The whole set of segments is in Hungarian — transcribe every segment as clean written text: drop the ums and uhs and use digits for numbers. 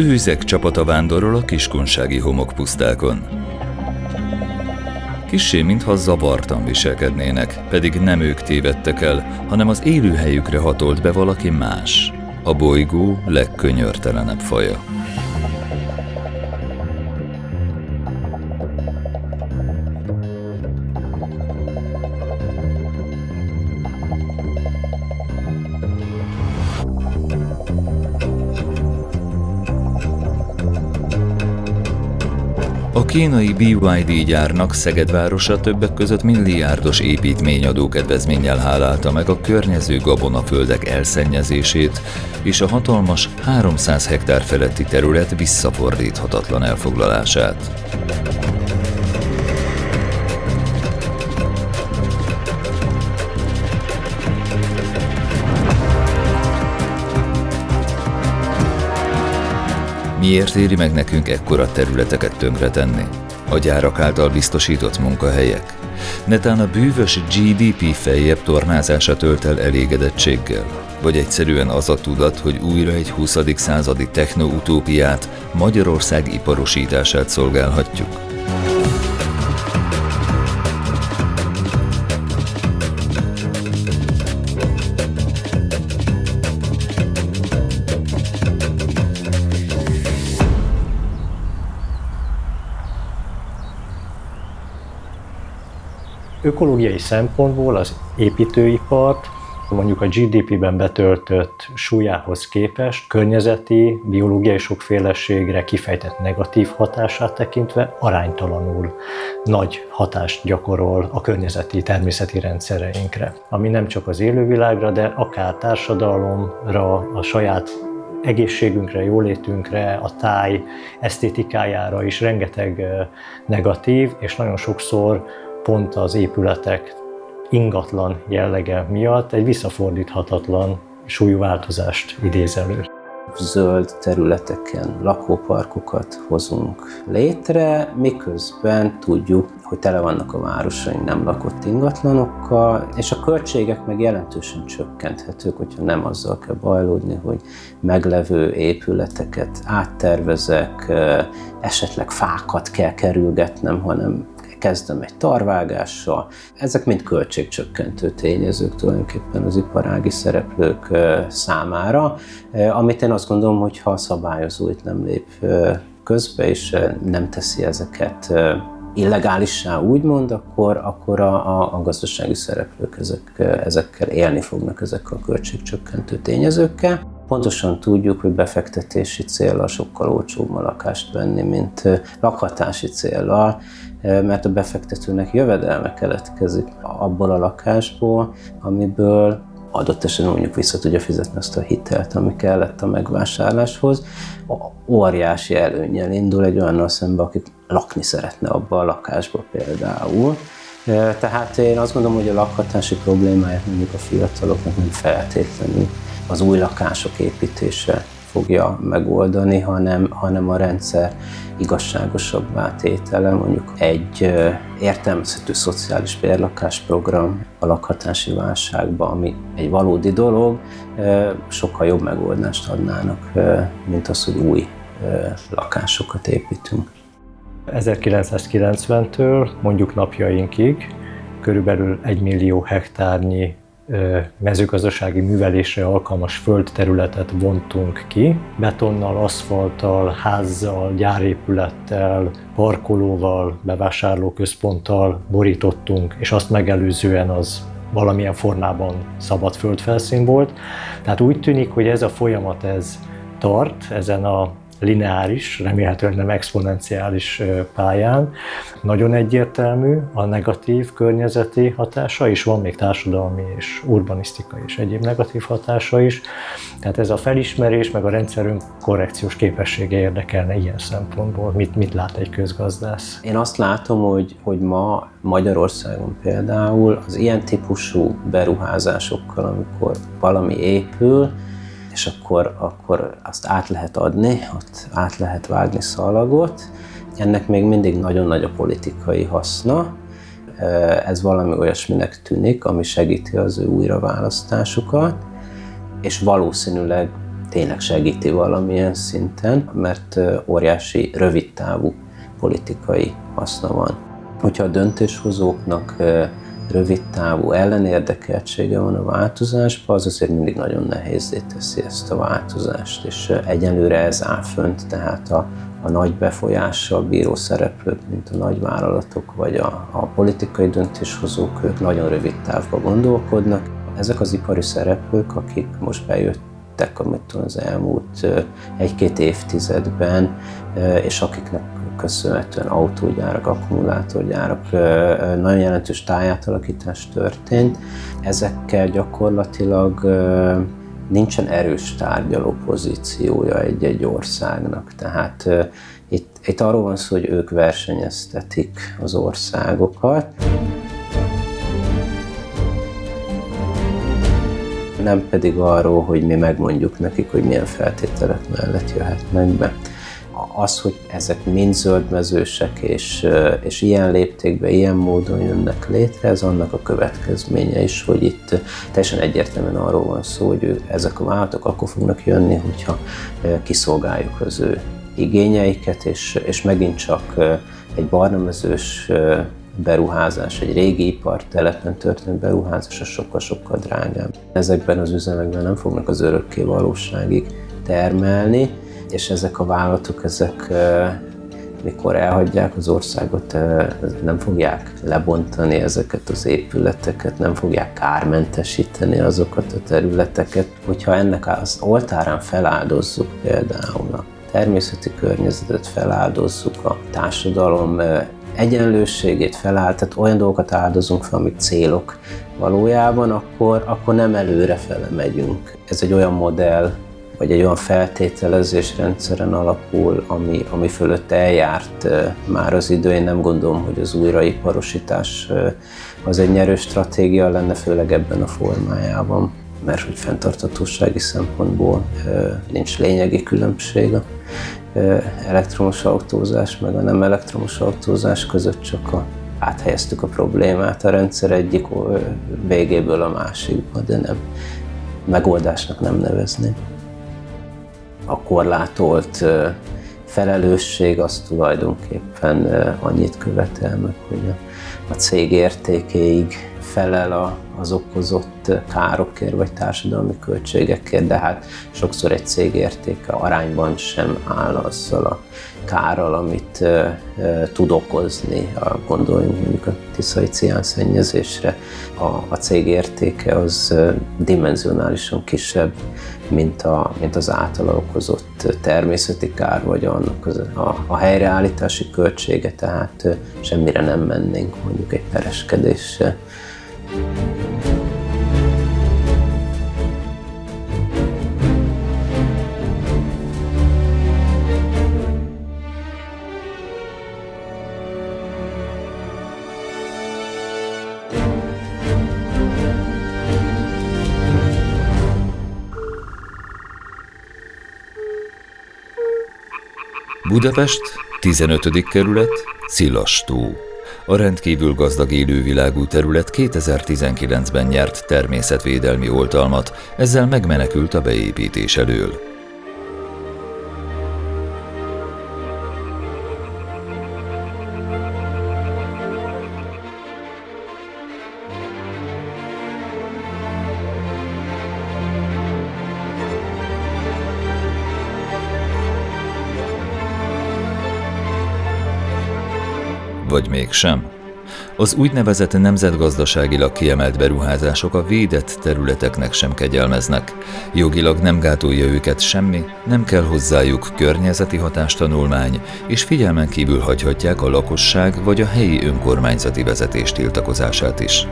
Őzek csapata vándorol a kiskunsági homokpusztákon. Kissé, mintha zavartan viselkednének, pedig nem ők tévedtek el, hanem az élőhelyükre hatolt be valaki más, a bolygó legkönyörtelenebb faja. A kínai BYD gyárnak Szeged városa többek között milliárdos építményadó kedvezménnyel hálálta meg a környező gabonaföldek elszennyezését és a hatalmas 300 hektár feletti terület visszafordíthatatlan elfoglalását. Miért éri meg nekünk ekkora területeket tönkretenni? A gyárak által biztosított munkahelyek? Netán a bűvös GDP feljebb tornázása tölt el elégedettséggel? Vagy egyszerűen az a tudat, hogy újra egy 20. századi techno-utópiát, Magyarország iparosítását szolgálhatjuk? Ökológiai szempontból az építőipart mondjuk a GDP-ben betöltött súlyához képest környezeti, biológiai sokféleségre kifejtett negatív hatását tekintve aránytalanul nagy hatást gyakorol a környezeti, természeti rendszereinkre, ami nem csak az élővilágra, de akár társadalomra, a saját egészségünkre, jólétünkre, a táj esztétikájára is rengeteg negatív, és nagyon sokszor pont az épületek ingatlan jellege miatt egy visszafordíthatatlan súlyú változást idéz elő. Zöld területeken lakóparkokat hozunk létre, miközben tudjuk, hogy tele vannak a városaink nem lakott ingatlanokkal, és a költségek meg jelentősen csökkenthetők, hogyha nem azzal kell bajlódni, hogy meglevő épületeket áttervezek, esetleg fákat kell kerülgetnem, hanem kezdem egy tarvágással. Ezek mind költségcsökkentő tényezők tulajdonképpen az iparági szereplők számára, amit én azt gondolom, hogy ha a szabályozó itt nem lép közbe, és nem teszi ezeket illegálissá úgymond, akkor a gazdasági szereplők ezekkel élni fognak, ezekkel a költségcsökkentő tényezőkkel. Pontosan tudjuk, hogy befektetési céllal sokkal olcsóbb a lakást venni, mint lakhatási céllal, mert a befektetőnek jövedelme keletkezik abból a lakásból, amiből adott esetben mondjuk vissza tudja fizetni azt a hitelt, ami kellett a megvásárláshoz. Óriási előnnyel indul egy olyannal szembe, aki lakni szeretne abba a lakásba például. Tehát én azt gondolom, hogy a lakhatási problémáját mondjuk a fiataloknak nem feltétlenül az új lakások építése fogja megoldani, hanem a rendszer igazságosabbá tétele, mondjuk egy értelmezhető szociális bérlakásprogram a lakhatási válságban, ami egy valódi dolog, sokkal jobb megoldást adnának, mint az, hogy új lakásokat építünk. 1990-től mondjuk napjainkig körülbelül 1 millió hektárnyi mezőgazdasági művelésre alkalmas földterületet vontunk ki. Betonnal, aszfalttal, házzal, gyárépülettel, parkolóval, bevásárlóközponttal borítottunk, és azt megelőzően az valamilyen formában szabad földfelszín volt. Tehát úgy tűnik, hogy ez a folyamat tart ezen a lineáris, remélhetőleg nem exponenciális pályán. Nagyon egyértelmű a negatív környezeti hatása, és van még társadalmi és urbanisztikai és egyéb negatív hatása is. Tehát ez a felismerés, meg a rendszerünk korrekciós képessége érdekelne ilyen szempontból. Mit lát egy közgazdász? Én azt látom, hogy ma Magyarországon például az ilyen típusú beruházásokkal, amikor valami épül, és akkor azt át lehet adni, ott át lehet vágni szalagot. Ennek még mindig nagyon nagy a politikai haszna. Ez valami olyasminek tűnik, ami segíti az ő újraválasztásukat, és valószínűleg tényleg segíti valamilyen szinten, mert óriási rövidtávú politikai haszna van. Hogyha a döntéshozóknak rövidtávú ellenérdekeltsége van a változásban, az azért mindig nagyon nehézzé teszi ezt a változást, és egyelőre ez áll fönt, tehát a nagy befolyással bíró szereplők, mint a nagyvállalatok vagy a politikai döntéshozók, ők nagyon rövid távban gondolkodnak. Ezek az ipari szereplők, akik most bejöttek az elmúlt egy-két évtizedben, és akiknek köszönhetően autógyárak, akkumulátorgyárak, nagyon jelentős tájátalakítás történt. Ezekkel gyakorlatilag nincsen erős tárgyaló pozíciója egy országnak. Tehát itt arról van szó, hogy ők versenyeztetik az országokat. Nem pedig arról, hogy mi megmondjuk nekik, hogy milyen feltételek mellett jöhetnek be. Az, hogy ezek mind zöldmezősek és ilyen léptékben, ilyen módon jönnek létre, ez annak a következménye is, hogy itt teljesen egyértelműen arról van szó, hogy ezek a vállalatok akkor fognak jönni, hogyha kiszolgáljuk az ő igényeiket, és megint csak egy barnamezős beruházás, egy régi ipartelepen történő beruházás, az sokkal-sokkal drágább. Ezekben az üzemekben nem fognak az örökké valóságig termelni, és ezek a vállalatok, mikor elhagyják az országot, nem fogják lebontani ezeket az épületeket, nem fogják kármentesíteni azokat a területeket. Hogyha ennek az oltárán feláldozzuk például a természeti környezetet, feláldozzuk a társadalom egyenlőségét, tehát olyan dolgokat áldozunk fel, amik célok valójában, akkor nem előrefele megyünk. Ez egy olyan modell, vagy egy olyan feltételezés rendszeren alapul, ami fölött eljárt már az idő. Én nem gondolom, hogy az újraiparosítás az egy nyerő stratégia lenne, főleg ebben a formájában, mert hogy fenntarthatósági szempontból nincs lényegi különbség a elektromos autózás meg a nem elektromos autózás között, csak áthelyeztük a problémát a rendszer egyik végéből a másikba, de nem megoldásnak nem nevezném. A korlátolt felelősség az tulajdonképpen annyit követel meg, hogy a cég értékéig felel az okozott károkért vagy társadalmi költségekért, de hát sokszor egy cég értéke arányban sem áll azzal a kárral, amit tud okozni. Gondoljunk mondjuk a tiszai ciánszennyezésre. A cég értéke az dimenzionálisan kisebb, mint az általa okozott természeti kár, vagy annak a helyreállítási költsége, tehát semmire nem mennénk mondjuk egy pereskedéssel. Budapest, 15. kerület, Szilas-tó. A rendkívül gazdag élővilágú terület 2019-ben nyert természetvédelmi oltalmat, ezzel megmenekült a beépítés elől. Vagy mégsem? Az úgynevezett nemzetgazdaságilag kiemelt beruházások a védett területeknek sem kegyelmeznek. Jogilag nem gátolja őket semmi, nem kell hozzájuk környezeti hatástanulmány, és figyelmen kívül hagyhatják a lakosság vagy a helyi önkormányzati vezetés tiltakozását is.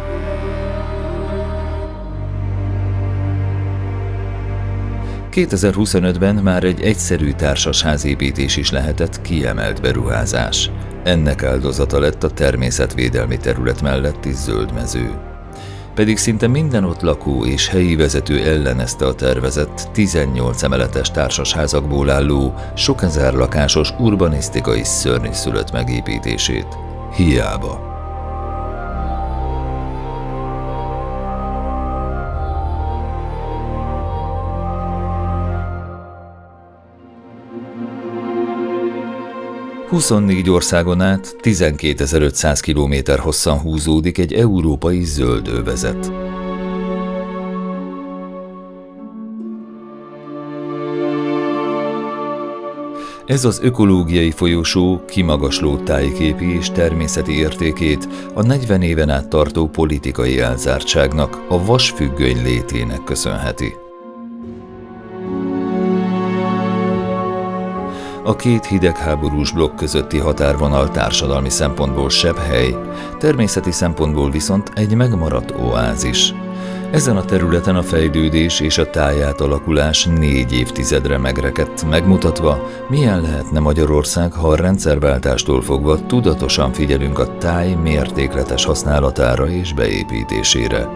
...2025-ben már egy egyszerű társasházépítés is lehetett kiemelt beruházás. Ennek áldozata lett a természetvédelmi terület melletti zöldmező. Pedig szinte minden ott lakó és helyi vezető ellenezte a tervezett 18 emeletes társasházakból álló, sok ezer lakásos urbanisztikai szörnyszülött megépítését. Hiába. 24 országon át 12.500 kilométer hosszan húzódik egy európai zöld övezet. Ez az ökológiai folyosó kimagasló tájképi és természeti értékét a 40 éven át tartó politikai elzártságnak, a vasfüggöny létének köszönheti. A két hidegháborús blokk közötti határvonal társadalmi szempontból sebb hely, természeti szempontból viszont egy megmaradt oázis. Ezen a területen a fejlődés és a tájátalakulás 4 évtizedre megrekedt, megmutatva, milyen lehetne Magyarország, ha a rendszerváltástól fogva tudatosan figyelünk a táj mértékletes használatára és beépítésére.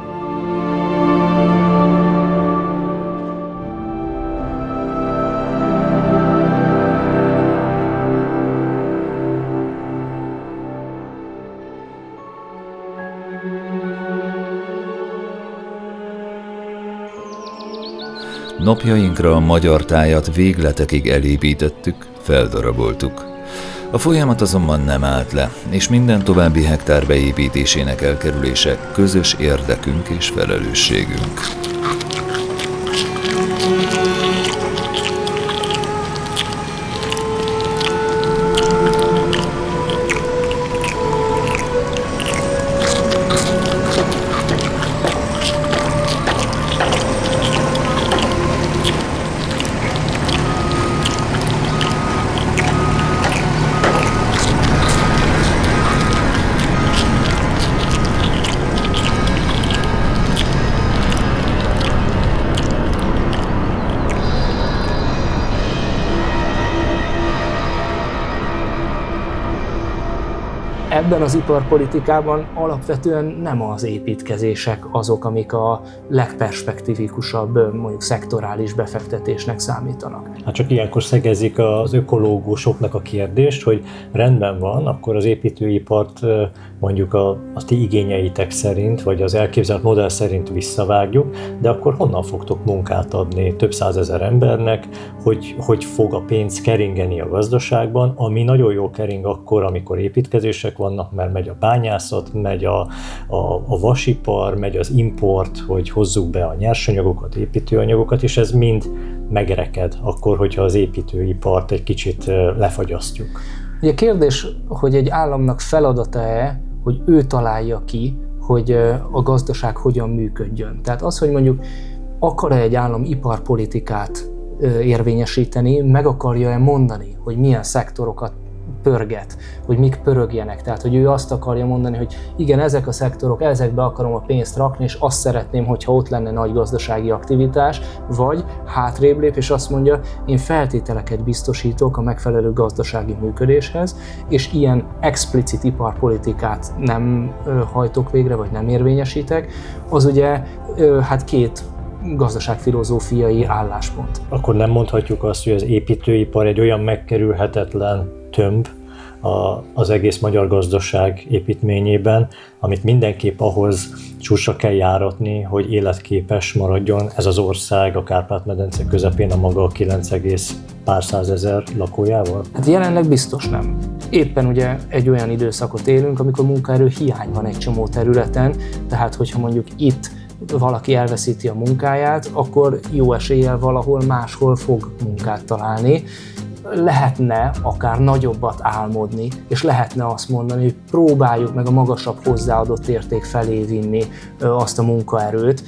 Napjainkra a magyar tájat végletekig elépítettük, feldaraboltuk. A folyamat azonban nem állt le, és minden további hektár beépítésének elkerülése közös érdekünk és felelősségünk. Ebben az iparpolitikában alapvetően nem az építkezések azok, amik a legperspektívikusabb, mondjuk szektorális befektetésnek számítanak. Hát csak ilyenkor szegezik az ökológusoknak a kérdést, hogy rendben van, akkor az építőipart mondjuk a ti igényeitek szerint, vagy az elképzelt modell szerint visszavágjuk, de akkor honnan fogtok munkát adni több százezer embernek, hogy fog a pénz keringeni a gazdaságban, ami nagyon jól kering akkor, amikor építkezések vannak, mert megy a bányászat, megy a vasipar, megy az import, hogy hozzuk be a nyersanyagokat, építőanyagokat, és ez mind megreked akkor, hogyha az építőipart egy kicsit lefagyasztjuk. Ugye kérdés, hogy egy államnak feladata-e, hogy ő találja ki, hogy a gazdaság hogyan működjön. Tehát az, hogy mondjuk akar-e egy állam iparpolitikát érvényesíteni, meg akarja-e mondani, hogy milyen szektorokat pörget, hogy mik pörögjenek. Tehát, hogy ő azt akarja mondani, hogy igen, ezek a szektorok, ezekbe akarom a pénzt rakni, és azt szeretném, hogyha ott lenne nagy gazdasági aktivitás, vagy hátrébb lép, és azt mondja, én feltételeket biztosítok a megfelelő gazdasági működéshez, és ilyen explicit iparpolitikát nem hajtok végre, vagy nem érvényesítek, az ugye hát két gazdaságfilozófiai álláspont. Akkor nem mondhatjuk azt, hogy az építőipar egy olyan megkerülhetetlen tömb az egész magyar gazdaság építményében, amit mindenképp ahhoz csúcsra kell járatni, hogy életképes maradjon ez az ország a Kárpát-medence közepén a maga 9, pár százezer lakójával? Hát jelenleg biztos nem. Éppen ugye egy olyan időszakot élünk, amikor munkaerő hiány van egy csomó területen, tehát hogyha mondjuk itt valaki elveszíti a munkáját, akkor jó eséllyel valahol máshol fog munkát találni. Lehetne akár nagyobbat álmodni, és lehetne azt mondani, hogy próbáljuk meg a magasabb hozzáadott érték felé vinni azt a munkaerőt,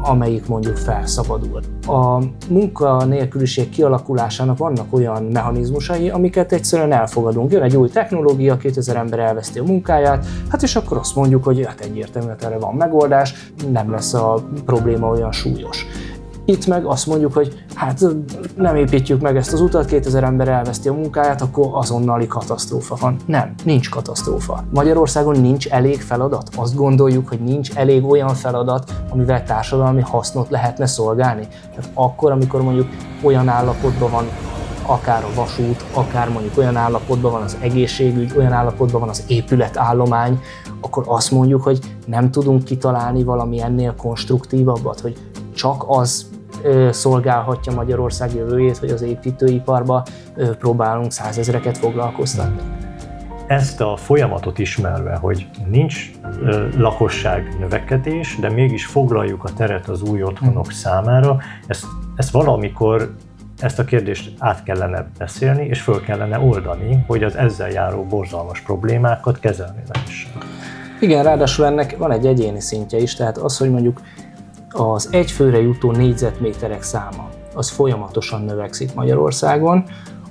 amelyik mondjuk felszabadul. A munkanélküliség kialakulásának vannak olyan mechanizmusai, amiket egyszerűen elfogadunk. Jön egy új technológia, 2000 ember elveszti a munkáját, hát és akkor azt mondjuk, hogy hát egyértelműen erre van megoldás, nem lesz a probléma olyan súlyos. Itt meg azt mondjuk, hogy hát nem építjük meg ezt az utat, 2000 ember elveszti a munkáját, akkor azonnali katasztrófa van. Nem, nincs katasztrófa. Magyarországon nincs elég feladat. Azt gondoljuk, hogy nincs elég olyan feladat, amivel társadalmi hasznot lehetne szolgálni. Tehát akkor, amikor mondjuk olyan állapotban van akár a vasút, akár mondjuk olyan állapotban van az egészségügy, olyan állapotban van az épületállomány, akkor azt mondjuk, hogy nem tudunk kitalálni valami ennél konstruktívabbat, hogy csak az szolgálhatja Magyarország jövőjét, hogy az építőiparba próbálunk 100 000-eket foglalkoztatni. Ezt a folyamatot ismerve, hogy nincs lakosság növekedés, de mégis foglaljuk a teret az új otthonok számára, ezt valamikor ezt a kérdést át kellene beszélni, és föl kellene oldani, hogy az ezzel járó borzalmas problémákat kezelni lehessen. Igen, ráadásul ennek van egy egyéni szintje is, tehát az, hogy mondjuk az egy főre jutó négyzetméterek száma, az folyamatosan növekszik Magyarországon,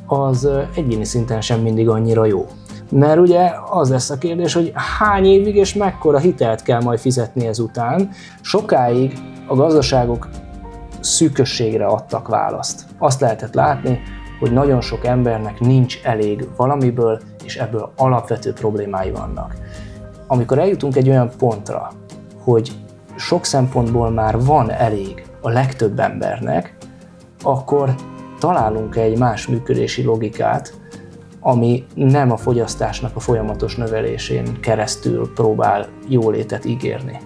az egyéni szinten sem mindig annyira jó. Mert ugye az lesz a kérdés, hogy hány évig és mekkora hitelt kell majd fizetni ezután. Sokáig a gazdaságok szűkösségre adtak választ. Azt lehetett látni, hogy nagyon sok embernek nincs elég valamiből, és ebből alapvető problémái vannak. Amikor eljutunk egy olyan pontra, hogy sok szempontból már van elég a legtöbb embernek, akkor találunk egy más működési logikát, ami nem a fogyasztásnak a folyamatos növelésén keresztül próbál jólétet ígérni.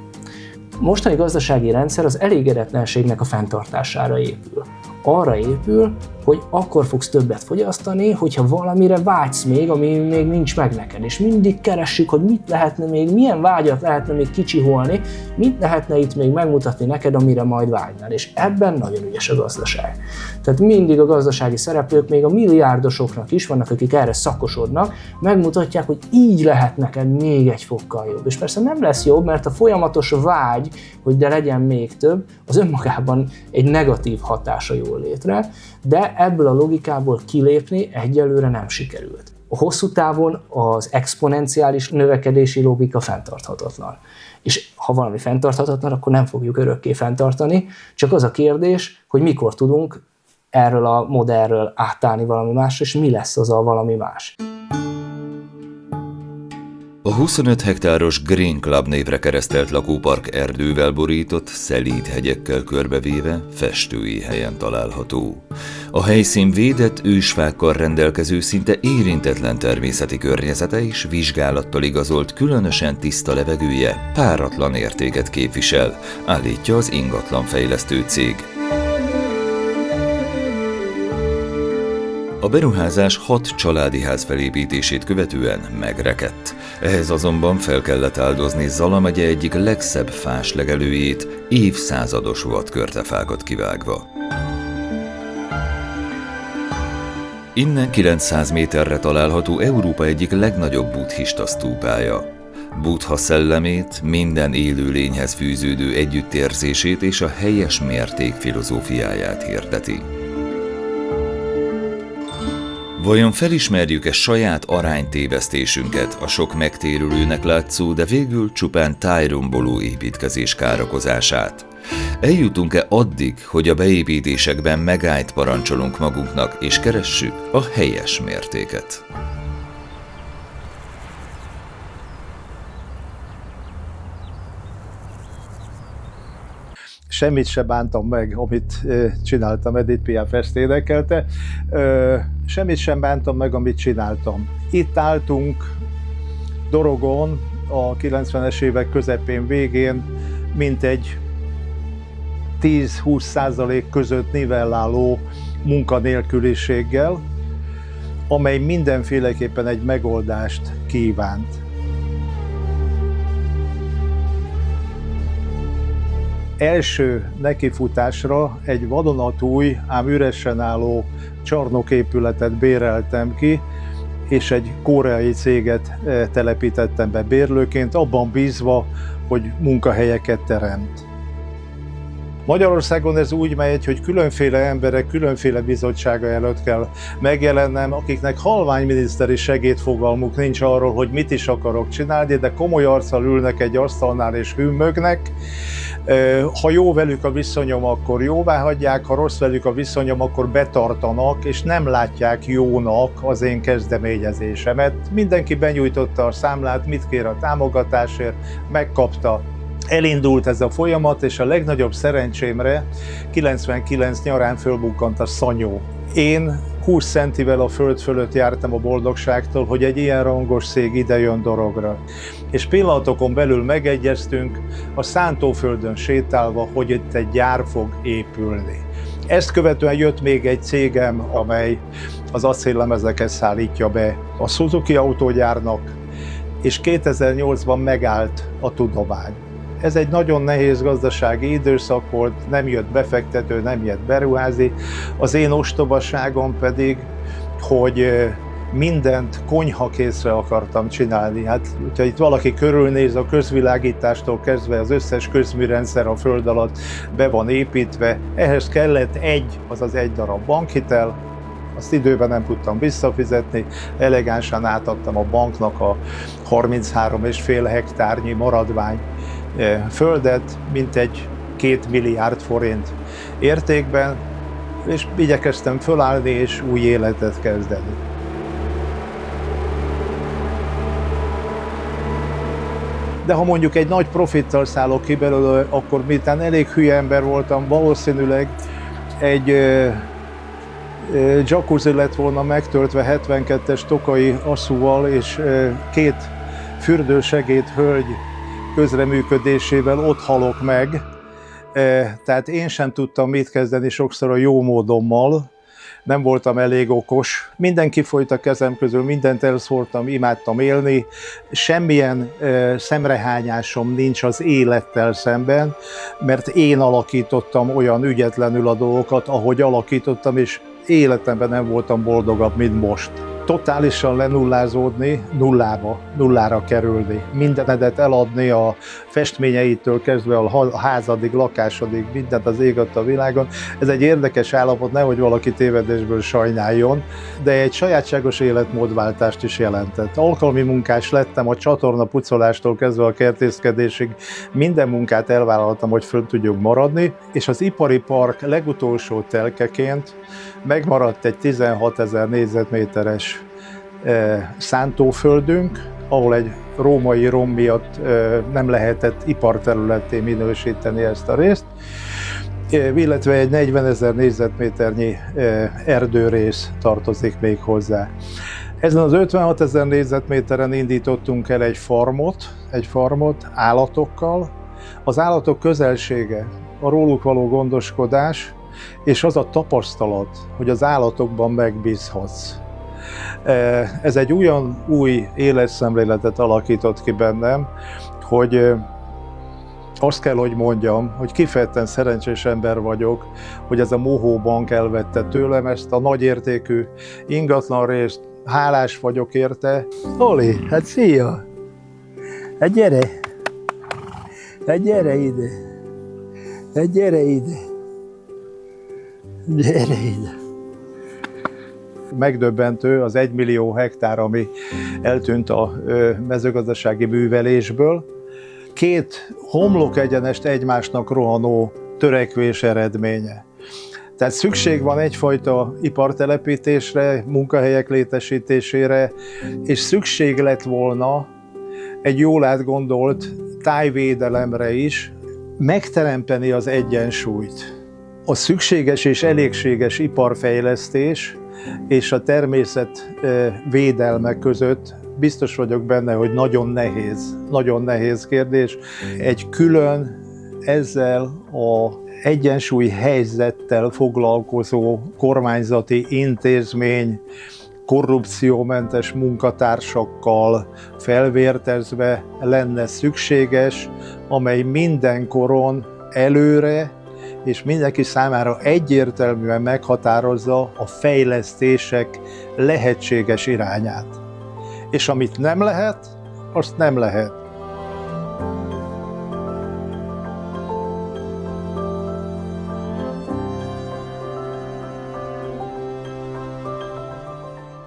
A mostani gazdasági rendszer az elégedetlenségnek a fenntartására épül. Arra épül, hogy akkor fogsz többet fogyasztani, hogyha valamire vágysz még, ami még nincs meg neked. És mindig keressük, hogy mit lehetne még, milyen vágyat lehetne még kicsiholni, mit lehetne itt még megmutatni neked, amire majd vágynál. És ebben nagyon ügyes a gazdaság. Tehát mindig a gazdasági szereplők, még a milliárdosoknak is vannak, akik erre szakosodnak, megmutatják, hogy így lehet neked még egy fokkal jobb. És persze nem lesz jobb, mert a folyamatos vágy, hogy de legyen még több, az önmagában egy negatív hatása jól létre, de ebből a logikából kilépni egyelőre nem sikerült. A hosszú távon az exponenciális növekedési logika fenntarthatatlan. És ha valami fenntarthatatlan, akkor nem fogjuk örökké fenntartani, csak az a kérdés, hogy mikor tudunk erről a modellről átállni valami másra, és mi lesz az a valami más. A 25 hektáros Green Club névre keresztelt lakópark erdővel borított, szelíd hegyekkel körbevéve festői helyen található. A helyszín védett ősfákkal rendelkező szinte érintetlen természeti környezete és vizsgálattal igazolt különösen tiszta levegője páratlan értéket képvisel, állítja az ingatlanfejlesztő cég. A beruházás 6 családi ház felépítését követően megrekedt. Ehhez azonban fel kellett áldozni Zala megye egyik legszebb fás legelőjét, évszázados vadkörtefákat kivágva. Innen 900 méterre található Európa egyik legnagyobb buddhista sztúpája. Buddha szellemét, minden élőlényhez fűződő együttérzését és a helyes mérték filozófiáját hirdeti. Vajon felismerjük-e saját aránytévesztésünket, a sok megtérülőnek látszó, de végül csupán tájromboló építkezés károkozását? Eljutunk-e addig, hogy a beépítésekben megállt parancsolunk magunknak, és keressük a helyes mértéket? Semmit se bántam meg, amit csináltam, Edith Piaf ezt énekelte. Semmit sem bántam meg, amit csináltam. Itt álltunk Dorogon a 90-es évek közepén végén, mintegy 10-20% között nivelláló munkanélküliséggel, amely mindenféleképpen egy megoldást kívánt. Első nekifutásra egy vadonatúj, ám üresen álló csarnoképületet béreltem ki, és egy koreai céget telepítettem be bérlőként, abban bízva, hogy munkahelyeket teremt. Magyarországon ez úgy megy, hogy különféle emberek különféle bizottsága előtt kell megjelennem, akiknek halvány miniszteri segédfogalmuk nincs arról, hogy mit is akarok csinálni, de komoly arccal ülnek egy asztalnál és hümmögnek. Ha jó velük a viszonyom, akkor jóvá hagyják, ha rossz velük a viszonyom, akkor betartanak, és nem látják jónak az én kezdeményezésemet. Mindenki benyújtotta a számlát, mit kér a támogatásért, megkapta. Elindult ez a folyamat, és a legnagyobb szerencsémre 99 nyarán fölbukkant a szanyó. Én 20 centivel a föld fölött jártam a boldogságtól, hogy egy ilyen rangos cég ide jön Dorogra. És pillanatokon belül megegyeztünk, a szántóföldön sétálva, hogy itt egy gyár fog épülni. Ezt követően jött még egy cégem, amely az acéllemezeket szállítja be a Suzuki autógyárnak, és 2008-ban megállt a tudomány. Ez egy nagyon nehéz gazdasági időszak volt, nem jött befektető, nem jött beruházi. Az én ostobaságom pedig, hogy mindent konyhakészre akartam csinálni. Hát, hogyha itt valaki körülnéz, a közvilágítástól kezdve az összes közműrendszer a föld alatt be van építve. Ehhez kellett egy darab bankhitel, azt időben nem tudtam visszafizetni, elegánsan átadtam a banknak a 33,5 hektárnyi maradvány földet, mintegy 2 milliárd forint értékben, és igyekeztem fölállni és új életet kezdeni. De ha mondjuk egy nagy profittal szállok ki belőle, akkor miután elég hülye ember voltam, valószínűleg egy jacuzzi lett volna megtöltve 72-es tokai asszúval, és 2 fürdősegéd hölgy közreműködésével ott halok meg. Tehát én sem tudtam mit kezdeni sokszor a jó módommal, nem voltam elég okos. Mindenki folyt a kezem közül, mindent elszórtam, imádtam élni. Semmilyen szemrehányásom nincs az élettel szemben, mert én alakítottam olyan ügyetlenül a dolgokat, ahogy alakítottam, és életemben nem voltam boldogabb, mint most. Totálisan lenullázódni, nullára kerülni. Mindenedet eladni, a festményeitől kezdve a házadig, lakásodig, mindent az ég adta a világon. Ez egy érdekes állapot, nehogy valaki tévedésből sajnáljon, de egy sajátságos életmódváltást is jelentett. Alkalmi munkás lettem, a csatorna pucolástól kezdve a kertészkedésig minden munkát elvállaltam, hogy föl tudjuk maradni, és az ipari park legutolsó telkeként megmaradt egy 16 000 négyzetméteres szántóföldünk, ahol egy római rom miatt nem lehetett iparterületté minősíteni ezt a részt, illetve egy 40 000 négyzetméternyi erdőrész tartozik még hozzá. Ezen az 56 000 négyzetméteren indítottunk el egy farmot állatokkal. Az állatok közelsége, a róluk való gondoskodás, és az a tapasztalat, hogy az állatokban megbízhatsz. Ez egy olyan új életszemléletet alakított ki bennem, hogy azt kell, hogy mondjam, hogy kifejezetten szerencsés ember vagyok, hogy ez a mohó bank elvette tőlem ezt a nagyértékű ingatlan részt. Hálás vagyok érte. Oli, hát szia! Hát gyere! Hát gyere ide! Hát gyere ide! Gyere ide! Megdöbbentő az 1 millió hektár, ami eltűnt a mezőgazdasági művelésből. 2 homlok egyenest egymásnak rohanó törekvés eredménye. Tehát szükség van egyfajta ipartelepítésre, munkahelyek létesítésére, és szükség lett volna egy jól átgondolt tájvédelemre is, megteremteni az egyensúlyt. A szükséges és elégséges iparfejlesztés és a természet védelme között biztos vagyok benne, hogy nagyon nehéz kérdés. Egy külön ezzel a egyensúly helyzettel foglalkozó kormányzati intézmény, korrupciómentes munkatársakkal felvértezve lenne szükséges, amely mindenkoron előre és mindenki számára egyértelműen meghatározza a fejlesztések lehetséges irányát. És amit nem lehet, azt nem lehet.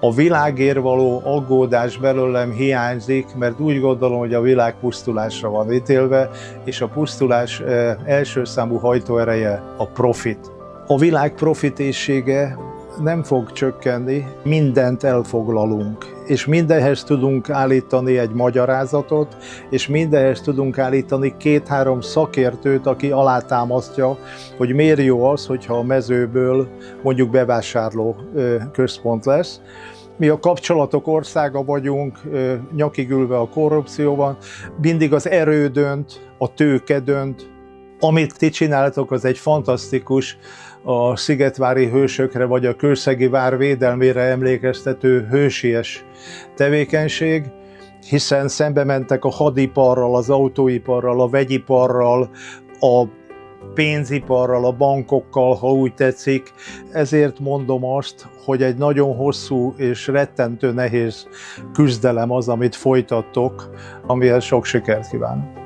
A világért való aggódás belőlem hiányzik, mert úgy gondolom, hogy a világ pusztulásra van ítélve, és a pusztulás első számú hajtóereje a profit. A világ profitészsége nem fog csökkenni, mindent elfoglalunk, és mindenhez tudunk állítani egy magyarázatot, és mindenhez tudunk állítani 2-3 szakértőt, aki alátámasztja, hogy miért jó az, hogyha a mezőből mondjuk bevásárló központ lesz. Mi a kapcsolatok országa vagyunk, nyakig ülve a korrupcióban, mindig az erő dönt, a tőke dönt, Amit ti csináltok, az egy fantasztikus, a szigetvári hősökre vagy a Kőszegi vár védelmére emlékeztető hősies tevékenység, hiszen szembe mentek a hadiparral, az autóiparral, a vegyiparral, a pénziparral, a bankokkal, ha úgy tetszik. Ezért mondom azt, hogy egy nagyon hosszú és rettentő nehéz küzdelem az, amit folytattok, amihez sok sikert kívánok.